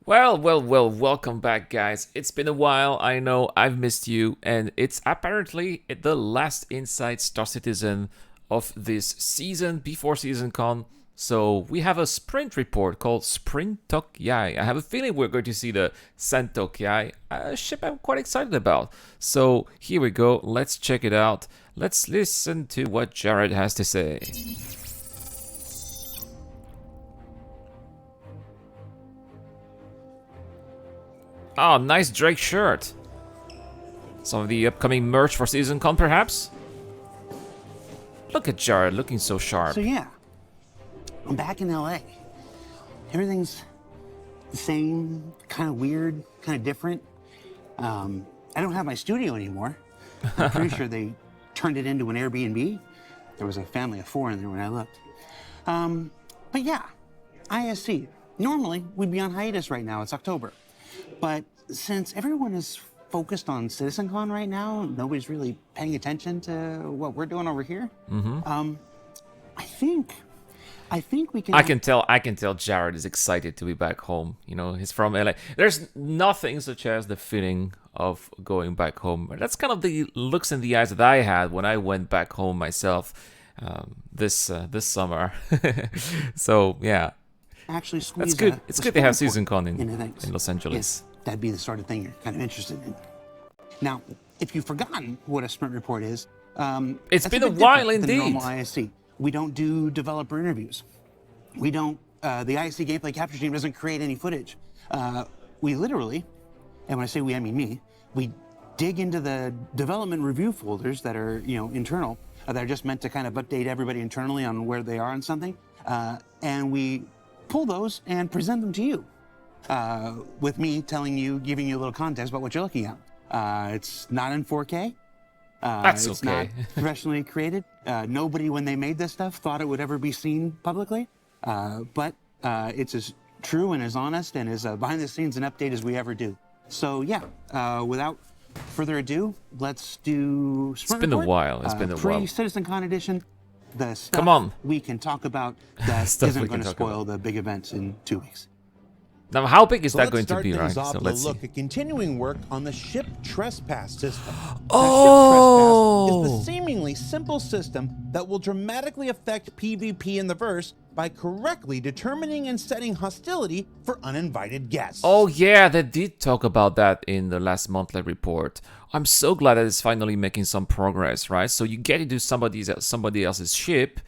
Well, welcome back, guys. It's been a while, I know I've missed you, and it's apparently the last Inside Star Citizen of this season before Season Con. So we have a sprint report called Sprint Tok Yai. I have a feeling we're going to see the Santok Yai, a ship I'm quite excited about. So here we go, let's check it out. Let's listen to what Jared has to say. Oh, nice Drake shirt. Some of the upcoming merch for Season Con, perhaps? Look at Jared, looking so sharp. So yeah, I'm back in LA. Everything's the same, kind of weird, kind of different. I don't have my studio anymore. I'm pretty sure they turned it into an Airbnb. There was a family of 4 in there when I looked. But yeah, ISC. Normally, we'd be on hiatus right now. It's October. But since everyone is focused on CitizenCon right now, nobody's really paying attention to what we're doing over here. I think we can. I can tell Jared is excited to be back home. You know, he's from LA. There's nothing such as the feeling of going back home. That's kind of the looks in the eyes that I had when I went back home myself this summer. So yeah, actually squeeze. that's good. It's good to have CitizenCon in things. Los Angeles. Yes, that'd be the sort of thing you're kind of interested in. Now, if you've forgotten what a sprint report is, It's that's been a a bit while different than indeed. normal ISC. We don't do developer interviews. We don't. The ISC gameplay capture team doesn't create any footage. We literally, and when I say we, I mean me. We dig into the development review folders that are, internal, that are just meant to kind of update everybody internally on where they are on something, and we pull those and present them to you, with me telling you, giving you a little context about what you're looking at. It's not in 4K. That's it's okay. not professionally created. Nobody, when they made this stuff, thought it would ever be seen publicly. But it's as true and as honest and as behind the scenes an update as we ever do. So yeah, without further ado, let's do Sprint been a Report. while. It's been a while. Pre-CitizenCon edition. The stuff Come on. we can talk about that Stuff isn't we going can to talk spoil the big events in 2 weeks. Now, how big is that Let's going to start be, right? things off So with let's a see. look at continuing work on the ship Tresspass system. Oh! Now, ship Tresspass is the seemingly simple system that will dramatically affect PvP in the verse by correctly determining and setting hostility for uninvited guests. Oh yeah, they did talk about that in the last monthly report. I'm so glad that it's finally making some progress, right? So you get into somebody else's ship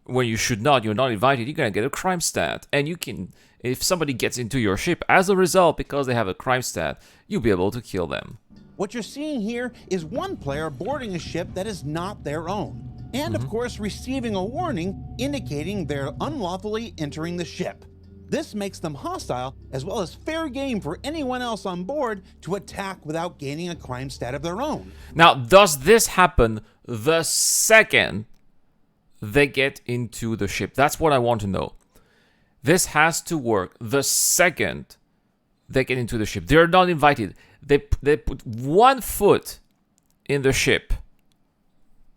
when you should not, you're not invited, you're gonna get a crime stat. And you can, if somebody gets into your ship as a result because they have a crime stat, you'll be able to kill them. What you're seeing here is one player boarding a ship that is not their own, and of course receiving a warning indicating they're unlawfully entering the ship. This makes them hostile, as well as fair game for anyone else on board to attack without gaining a crime stat of their own. Now, does this happen the second they get into the ship? That's what I want to know. This has to work the second they get into the ship. They're not invited. They put 1 foot in the ship,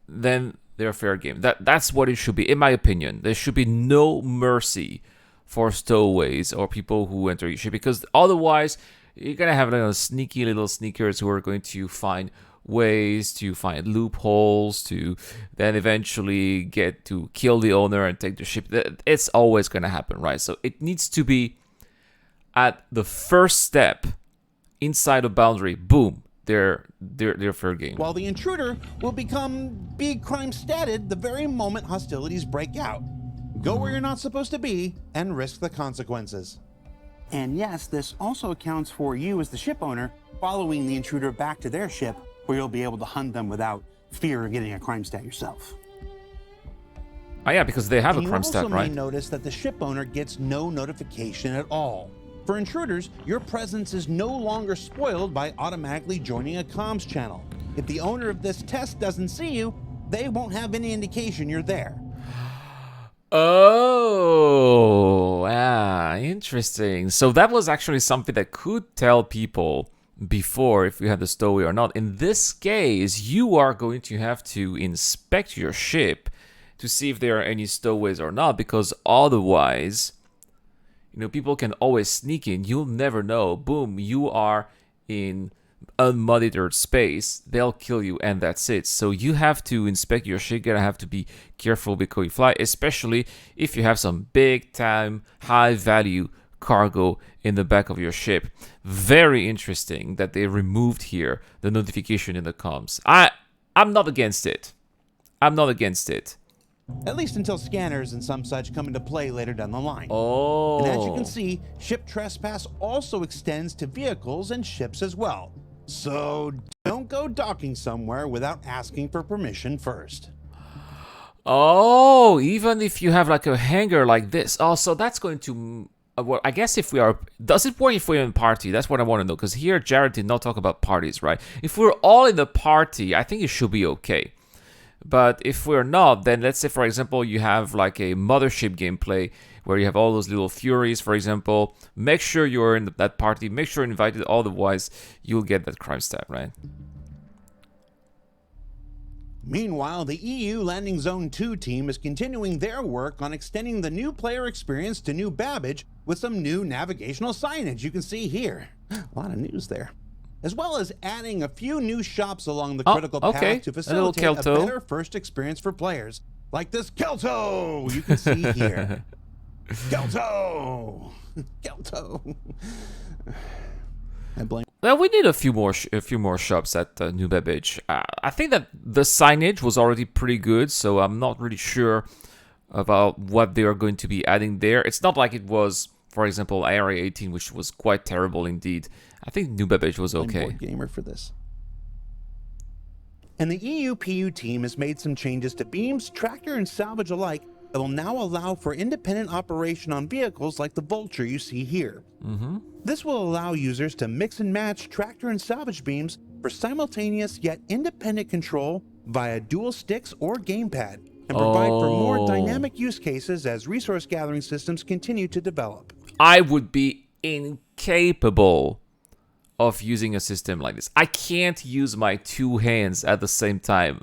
then they're fair game. That's what it should be, in my opinion. There should be no mercy for stowaways or people who enter your ship, because otherwise you're gonna have sneaky little sneakers who are going to find ways to find loopholes to then eventually get to kill the owner and take the ship. It's always going to happen, right? So it needs to be at the first step inside a boundary. Boom, they're fair game. While the intruder will become big crime statted the very moment hostilities break out. Go where you're not supposed to be and risk the consequences. And yes, this also accounts for you as the ship owner following the intruder back to their ship, where you'll be able to hunt them without fear of getting a crime stat yourself. Oh yeah, because they have a You crime also stat, right? may notice that the ship owner gets no notification at all. For intruders, your presence is no longer spoiled by automatically joining a comms channel. If the owner of this test doesn't see you, they won't have any indication you're there. Oh, interesting. So that was actually something that could tell people before if you had the stowaway or not. In this case, you are going to have to inspect your ship to see if there are any stowaways or not, because otherwise You know, people can always sneak in. You'll never know. Boom, you are in unmonitored space. They'll kill you, and that's it. So you have to inspect your ship. You have to be careful before you fly, especially if you have some big time, high value cargo in the back of your ship. Very interesting that they removed here the notification in the comms. I'm not against it. I'm not against it. At least until scanners and some such come into play later down the line. Oh. And as you can see, ship trespass also extends to vehicles and ships as well. So don't go docking somewhere without asking for permission first. Oh, even if you have like a hangar like this. Oh, so that's going to... well, I guess if we are... Does it work if we're in party? That's what I want to know. Because here, Jared did not talk about parties, right? If we're all in the party, I think it should be okay. But if we're not, then let's say, for example, you have like a mothership gameplay where you have all those little furies, for example. Make sure you're in that party. Make sure you're invited. Otherwise, you'll get that crime stat, right? Meanwhile, the EU Landing Zone 2 team is continuing their work on extending the new player experience to New Babbage with some new navigational signage you can see here. A lot of news there. As well as adding a few new shops along the critical path to facilitate a better first experience for players. Like this Kelto you can see here. Kelto! Kelto! I blame. Well, we need a few more shops at New Babbage. I think that the signage was already pretty good, so I'm not really sure about what they are going to be adding there. It's not like it was, for example, Area 18, which was quite terrible indeed. I think New Babbage was okay. Board gamer for this. And the EU PU team has made some changes to beams, tractor, and salvage alike that will now allow for independent operation on vehicles like the Vulture you see here. This will allow users to mix and match tractor and salvage beams for simultaneous yet independent control via dual sticks or gamepad, and provide for more dynamic use cases as resource gathering systems continue to develop. I would be incapable of using a system like this. I can't use my two hands at the same time.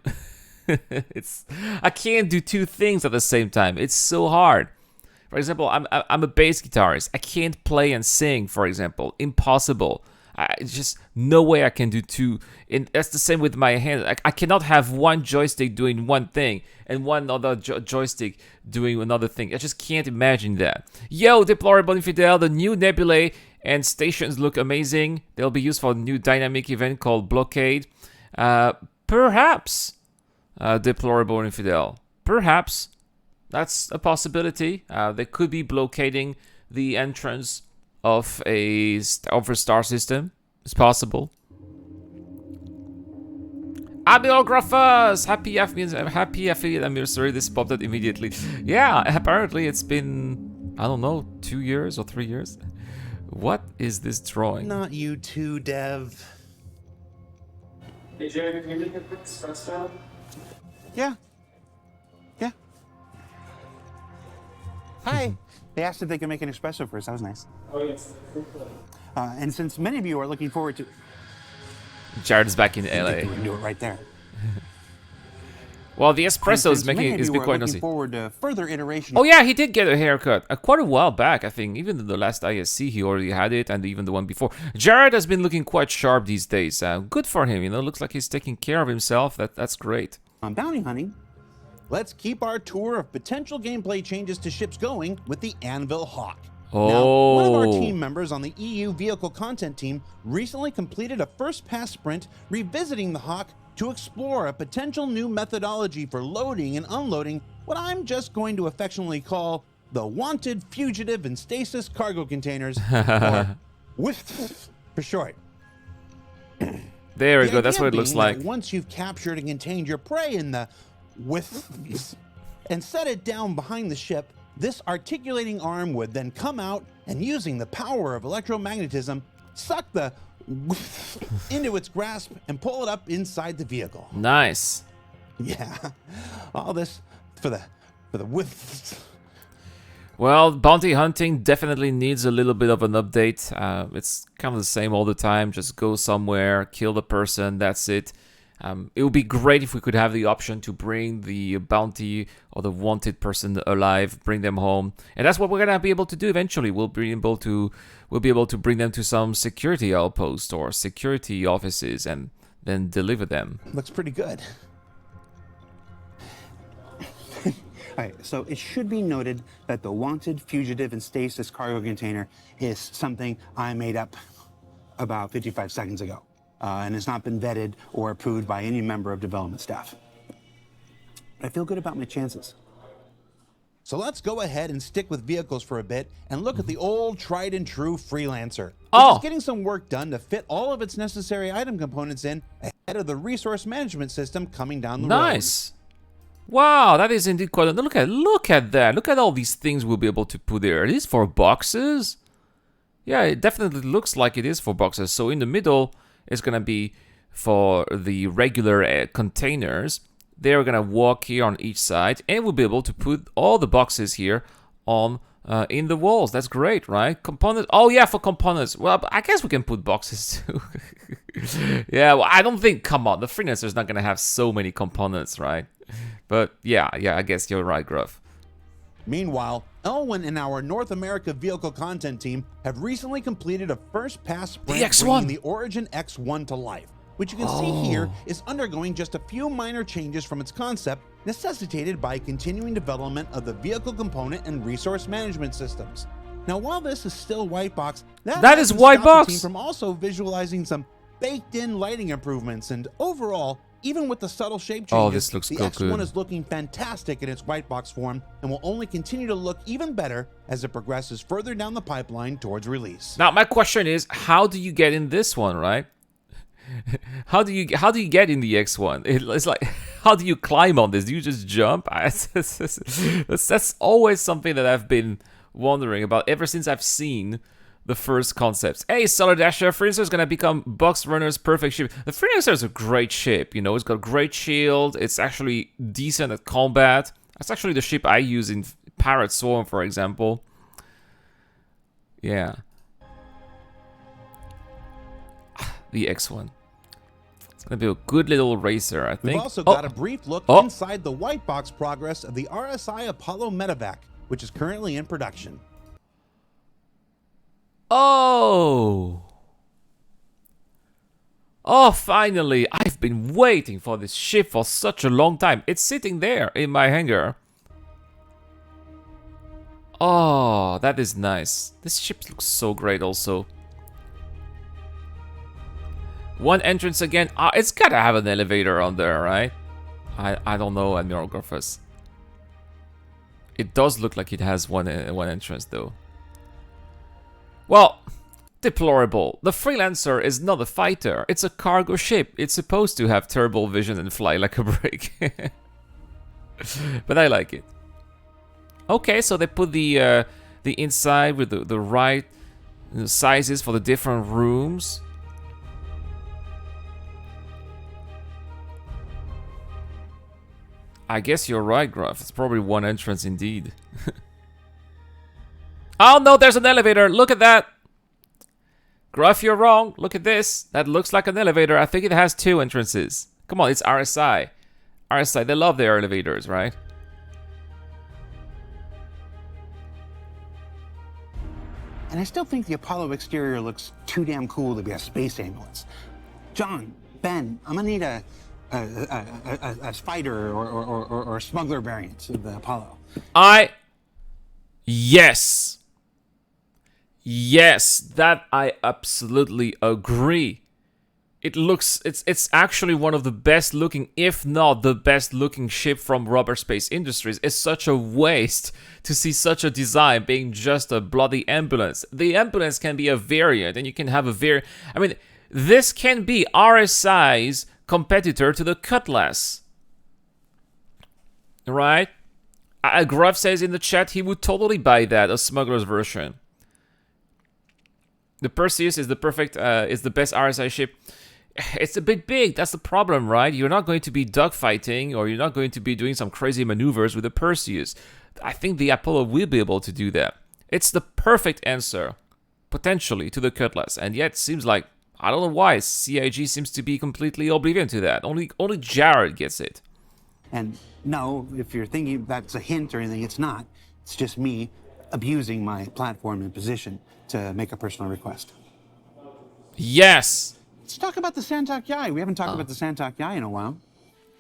I can't do two things at the same time. It's so hard. For example, I'm a bass guitarist. I can't play and sing, for example. Impossible. It's just no way I can do two. And that's the same with my hands. I cannot have one joystick doing one thing and one other joystick doing another thing. I just can't imagine that. Yo, Deplorable Infidel, the new nebulae and stations look amazing. They'll be used for a new dynamic event called Blockade. Perhaps, Deplorable Infidel. Perhaps. That's a possibility. They could be blockading the entrance of a star system. It's possible. Abiographer's happy affiliate anniversary. This popped up immediately. Yeah, apparently it's been, I don't know, 2 years or 3 years. What is this drawing? Not you too, Dev. Hey, Jerry, can you make a quick espresso? Yeah. Yeah. Hi. They asked if they could make an espresso first. That was nice. Oh, yes. And since many of you are looking forward to... Jared is back in LA. We can do it right there. Well, the espresso is Many of it's you been are quite looking nice. forward to further iteration. Oh yeah, he did get a haircut quite a while back, I think. Even the last ISC, he already had it, and even the one before. Jared has been looking quite sharp these days. Good for him, you know. Looks like he's taking care of himself. That's great. On bounty hunting. Let's keep our tour of potential gameplay changes to ships going with the Anvil Hawk. Oh. Now, one of our team members on the EU Vehicle Content team recently completed a first-pass sprint revisiting the Hawk to explore a potential new methodology for loading and unloading what I'm just going to affectionately call the Wanted, Fugitive, and Stasis cargo containers, or WIF for short. There we The go. That's idea what it looks being like. that once you've captured and contained your prey in the WIF and set it down behind the ship, this articulating arm would then come out and, using the power of electromagnetism, suck the into its grasp and pull it up inside the vehicle. Nice. Yeah, all this for the whiff. Well, bounty hunting definitely needs a little bit of an update. It's kind of the same all the time. Just go somewhere, kill the person, that's it. It would be great if we could have the option to bring the bounty or the wanted person alive, bring them home, and that's what we're gonna be able to do eventually. We'll be able to bring them to some security outpost or security offices and then deliver them. Looks pretty good. All right, so it should be noted that the wanted, fugitive, and stasis cargo container is something I made up about 55 seconds ago, and has not been vetted or approved by any member of development staff. But I feel good about my chances. So let's go ahead and stick with vehicles for a bit and look at the old tried and true Freelancer, which Oh. is getting some work done to fit all of its necessary item components in ahead of the resource management system coming down the road. Nice. Wow, that is indeed quite. Look at that. Look at all these things we'll be able to put there. It is for boxes. Yeah, it definitely looks like it is for boxes. So in the middle is gonna be for the regular containers. They're gonna walk here on each side, and we'll be able to put all the boxes here on in the walls. That's great, right? Components. Oh yeah, for components. Well, I guess we can put boxes too. Yeah, well, I don't think. Come on, the Freelancer is not gonna have so many components, right? But yeah, I guess you're right, Gruff. Meanwhile, Elwin and our North America vehicle content team have recently completed a first pass sprint X1. bringing the Origin X1 to life, which you can see here is undergoing just a few minor changes from its concept, necessitated by continuing development of the vehicle component and resource management systems. Now, while this is still white box, That is hasn't white stopped the box. team from also visualizing some baked-in lighting improvements, and overall, even with the subtle shape changes, Oh, this looks the so X1 good. is looking fantastic in its white box form and will only continue to look even better as it progresses further down the pipeline towards release. Now my question is, how do you get in this one, right? How do you get in the X1? It's like, how do you climb on this? Do you just jump? That's always something that I've been wondering about ever since I've seen the first concepts. Hey, Solar Dasher, Freelancer is gonna become Box Runner's perfect ship. The Freelancer is a great ship, you know, it's got great shield, it's actually decent at combat. That's actually the ship I use in Pirate Swarm, for example. Yeah. The X1. It's gonna be a good little racer, I think. We've also got a brief look inside the white box progress of the RSI Apollo Medevac, which is currently in production. Oh, finally. I've been waiting for this ship for such a long time. It's sitting there in my hangar. Oh, that is nice. This ship looks so great also. One entrance again. It's gotta have an elevator on there, right? I don't know, Admiral Griffiths. It does look like it has one entrance though. Well, deplorable. The Freelancer is not a fighter. It's a cargo ship. It's supposed to have turbo vision and fly like a brick. But I like it. Okay, so they put the inside with the right sizes for the different rooms. I guess you're right, Gruff. It's probably one entrance indeed. Oh no, there's an elevator. Look at that. Gruff, you're wrong. Look at this. That looks like an elevator. I think it has two entrances. Come on, it's RSI. RSI, they love their elevators, right? And I still think the Apollo exterior looks too damn cool to be a space ambulance. John, Ben, I'm gonna need a fighter or smuggler variant of the Apollo. Yes, that I absolutely agree. It's actually one of the best looking, if not the best looking ship from Rubber Space Industries. It's such a waste to see such a design being just a bloody ambulance. The ambulance can be a variant, and you can have a variant. I mean, this can be RSI's competitor to the Cutlass. Right? Gruff says in the chat he would totally buy that, a smuggler's version. The Perseus is the best RSI ship. It's a bit big, that's the problem, right? You're not going to be dogfighting, or you're not going to be doing some crazy maneuvers with the Perseus. I think the Apollo will be able to do that. It's the perfect answer, potentially, to the Cutlass, and yet it seems like I don't know why. CIG seems to be completely oblivion to that. Only Jared gets it. And no, if you're thinking that's a hint or anything, it's not. It's just me abusing my platform and position to make a personal request. Yes! Let's talk about the Santok Yai. We haven't talked about the Santok Yai in a while.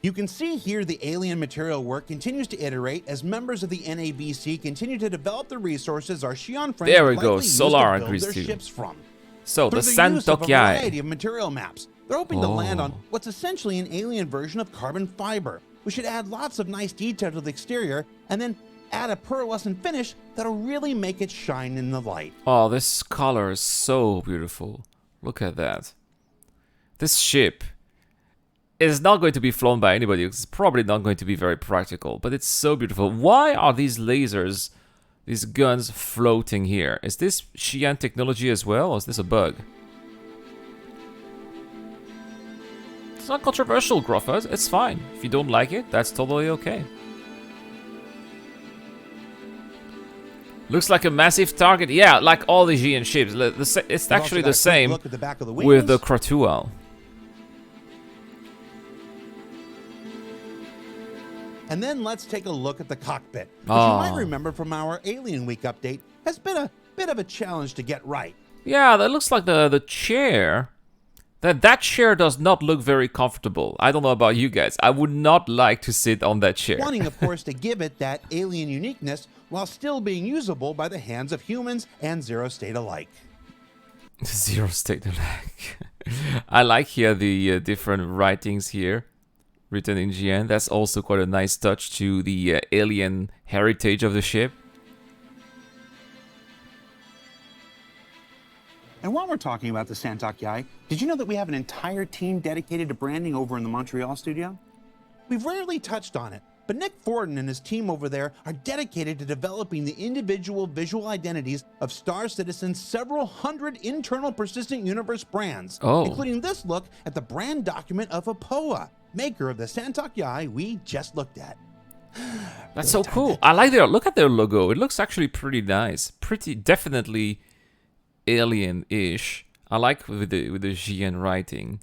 You can see here the alien material work continues to iterate as members of the NABC continue to develop the resources our Xi'an friends There we likely go, use Solar to build agrees their too. ships from. So, the Through the use of a Santok Yai. variety of material maps, they're hoping to land on Oh. what's essentially an alien version of carbon fiber. We should add lots of nice detail to the exterior and then add a pearlescent finish that'll really make it shine in the light. Oh, this color is so beautiful. Look at that. This ship is not going to be flown by anybody. It's probably not going to be very practical, but it's so beautiful. Why are these lasers, these guns floating here? Is this Xi'an technology as well, or is this a bug? It's not controversial, Gruffers. It's fine. If you don't like it, that's totally okay. Looks like a massive target. Yeah, like all the Xi'an ships. It's actually the same Look at the back of the with the wings. Kratual. And then let's take a look at the cockpit, which Oh. you might remember from our Alien Week update has been a bit of a challenge to get right. Yeah, that looks like the chair. That chair does not look very comfortable. I don't know about you guys. I would not like to sit on that chair. Wanting, of course, to give it that alien uniqueness while still being usable by the hands of humans and Zero State alike. Zero state alike. I like here the different writings here written in GN. That's also quite a nice touch to the alien heritage of the ship. And while we're talking about the Santok Yai, did you know that we have an entire team dedicated to branding over in the Montreal studio? We've rarely touched on it, but Nick Forden and his team over there are dedicated to developing the individual visual identities of Star Citizen's several hundred internal persistent universe brands, including this look at the brand document of Apoa, maker of the Santok Yai we just looked at. That's so cool. I like look at their logo. It looks actually pretty nice. Pretty definitely alien-ish. I like with the GN writing.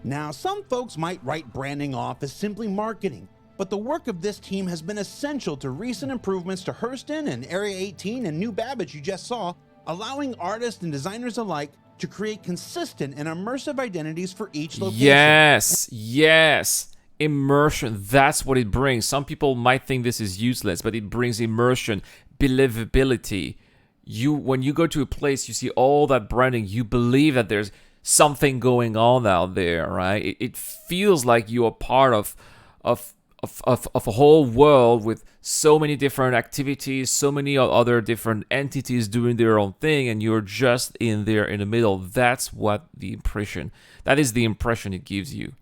Now, some folks might write branding off as simply marketing, but the work of this team has been essential to recent improvements to Hurston and Area 18 and New Babbage you just saw, allowing artists and designers alike to create consistent and immersive identities for each location. Yes, yes. Immersion, that's what it brings. Some people might think this is useless, but it brings immersion, believability. When you go to a place, you see all that branding, you believe that there's something going on out there, right? It feels like you are part of a whole world with so many different activities, so many other different entities doing their own thing, and you're just in there in the middle. That is the impression it gives you.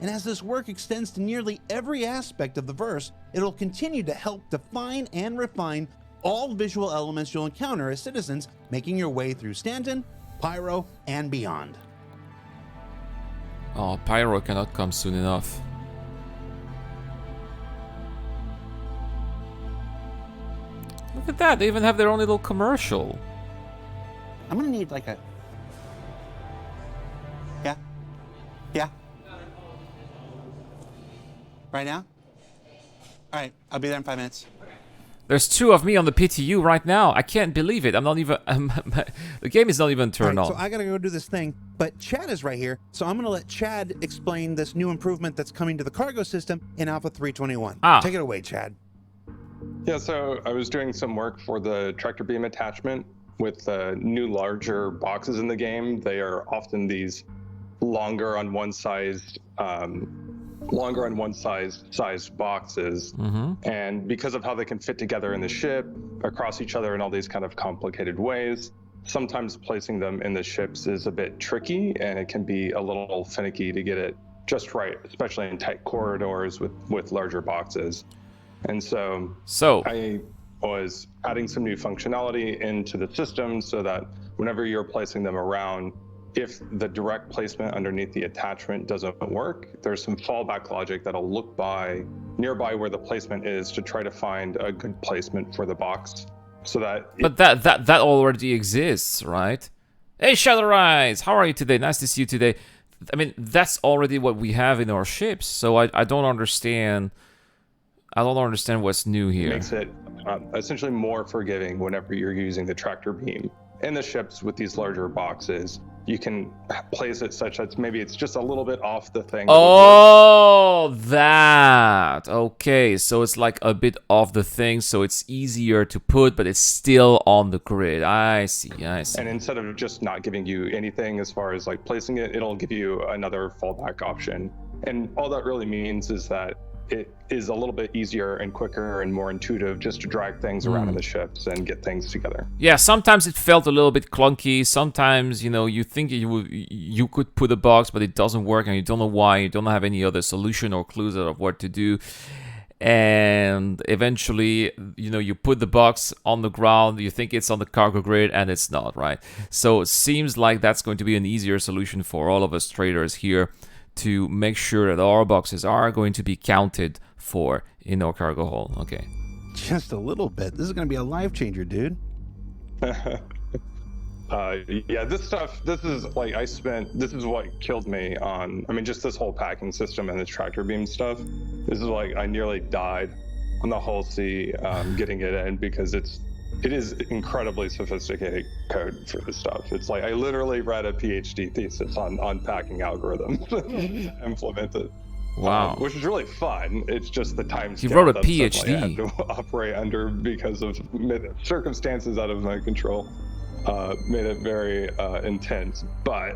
And as this work extends to nearly every aspect of the verse, it'll continue to help define and refine all visual elements you'll encounter as citizens making your way through Stanton, Pyro, and beyond. Oh, Pyro cannot come soon enough. Look at that, they even have their own little commercial. I'm gonna need like a... Yeah? Yeah? Right now? All right, I'll be there in 5 minutes. There's 2 of me on the PTU right now. I can't believe it. I'm not even... the game is not even turned All on. right, so I gotta go do this thing, but Chad is right here, so I'm gonna let Chad explain this new improvement that's coming to the cargo system in Alpha 321. Take it away, Chad. Yeah, so I was doing some work for the tractor beam attachment with new larger boxes in the game. They are often these longer on one size sized boxes. And because of how they can fit together in the ship, across each other in all these kind of complicated ways, sometimes placing them in the ships is a bit tricky, and it can be a little finicky to get it just right, especially in tight corridors with larger boxes. And so I was adding some new functionality into the system so that whenever you're placing them around, if the direct placement underneath the attachment doesn't work, there's some fallback logic that'll look nearby where the placement is to try to find a good placement for the box, so that. But that already exists, right? Hey, Shadow Rise, how are you today? Nice to see you today. I mean, that's already what we have in our ships, so I don't understand. I don't understand what's new here. It makes it essentially more forgiving whenever you're using the tractor beam. In the ships with these larger boxes, you can place it such that maybe it's just a little bit off the thing. Oh, that. Okay, so it's like a bit off the thing, so it's easier to put, but it's still on the grid. I see. And instead of just not giving you anything as far as like placing it, it'll give you another fallback option. And all that really means is that it is a little bit easier and quicker and more intuitive just to drag things around in the ships and get things together. Yeah, sometimes it felt a little bit clunky. Sometimes, you know, you think you could put a box, but it doesn't work, and you don't know why. You don't have any other solution or clues of what to do. And eventually, you know, you put the box on the ground, you think it's on the cargo grid, and it's not, right? So it seems like that's going to be an easier solution for all of us traders here, to make sure that our boxes are going to be counted for in our cargo hold. Okay. Just a little bit. This is going to be a life changer, dude. Yeah, this is like this is what killed me on, I mean, just this whole packing system and this tractor beam stuff. This is like, I nearly died on the Hull C getting it in, because it is incredibly sophisticated code for this stuff. It's like, I literally read a PhD thesis on packing algorithms implemented. Wow. Which is really fun. It's just the time He scale wrote a that suddenly PhD. I had to operate under because of circumstances out of my control. Made it very intense, but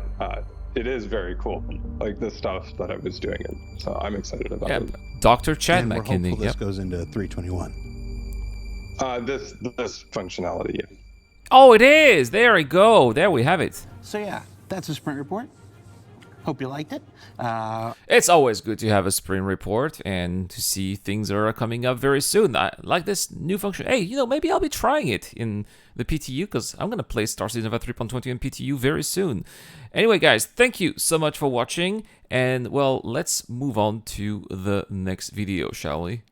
it is very cool. Like the stuff that I was doing, and so I'm excited about it. Dr. Chad And we're McKinney. hopeful this goes into 321. This functionality, yeah. Oh, it is. There we go. There we have it. So yeah, that's a sprint report. Hope you liked it. It's always good to have a sprint report and to see things are coming up very soon. I like this new function. Hey, you know, maybe I'll be trying it in the PTU, because I'm going to play Star Citizen 3.20 in PTU very soon. Anyway, guys, thank you so much for watching. And, well, let's move on to the next video, shall we?